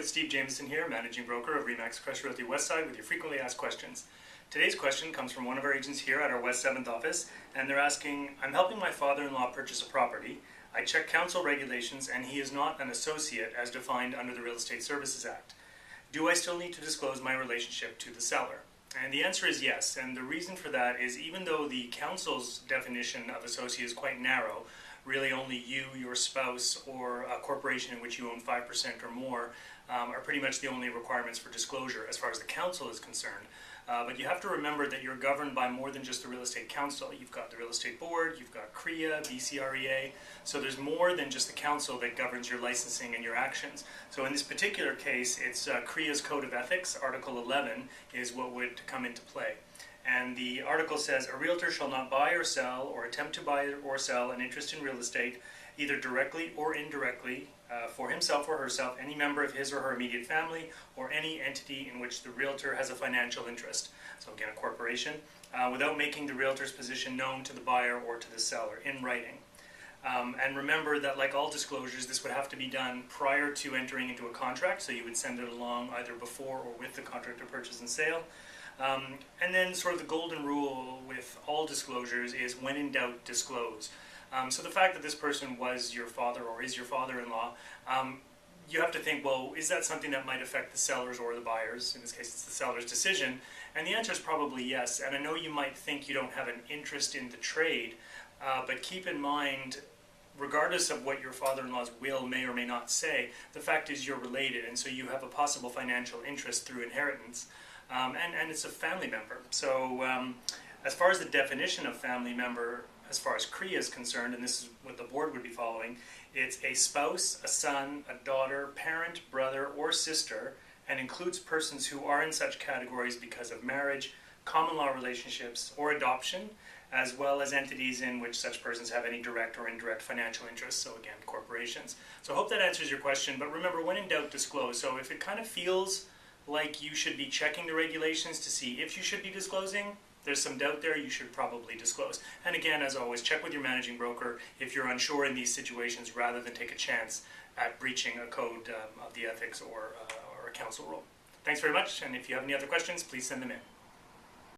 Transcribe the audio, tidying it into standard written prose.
with Steve Jameson here, Managing Broker of RE/MAX Crest Realty Westside with your frequently asked questions. Today's question comes from one of our agents here at our West 7th office, and they're asking, I'm helping my father-in-law purchase a property. I checked council regulations and he is not an associate as defined under the Real Estate Services Act. Do I still need to disclose my relationship to the seller? And the answer is yes, and the reason for that is even though the council's definition of associate is quite narrow, really only you, your spouse, or a corporation in which you own 5% or more are pretty much the only requirements for disclosure as far as the council is concerned. But you have to remember that you're governed by more than just the Real Estate Council. You've got the Real Estate Board, you've got CREA, BCREA, so there's more than just the council that governs your licensing and your actions. So in this particular case, it's CREA's Code of Ethics, Article 11, is what would come into play. And the article says, a realtor shall not buy or sell or attempt to buy or sell an interest in real estate, either directly or indirectly, for himself or herself, any member of his or her immediate family, or any entity in which the realtor has a financial interest. So again, a corporation, without making the realtor's position known to the buyer or to the seller in writing. And remember that like all disclosures, this would have to be done prior to entering into a contract, so you would send it along either before or with the contract of purchase and sale. And then sort of the golden rule with all disclosures is when in doubt, disclose. So the fact that this person was your father or is your father-in-law, you have to think, well, is that something that might affect the sellers or the buyers? In this case, it's the seller's decision. And the answer is probably yes. And I know you might think you don't have an interest in the trade, but keep in mind, regardless of what your father-in-law's will may or may not say, the fact is you're related, and so you have a possible financial interest through inheritance. And it's a family member. So as far as the definition of family member, as far as CREA is concerned, and this is what the board would be following, it's a spouse, a son, a daughter, parent, brother, or sister, and includes persons who are in such categories because of marriage, common law relationships, or adoption, as well as entities in which such persons have any direct or indirect financial interests, so again, corporations. So I hope that answers your question, but remember, when in doubt, disclose. So if it kind of feels like you should be checking the regulations to see if you should be disclosing, there's some doubt there, you should probably disclose. And again, as always, check with your managing broker if you're unsure in these situations rather than take a chance at breaching a code of the ethics or a council rule. Thanks very much, and if you have any other questions, please send them in.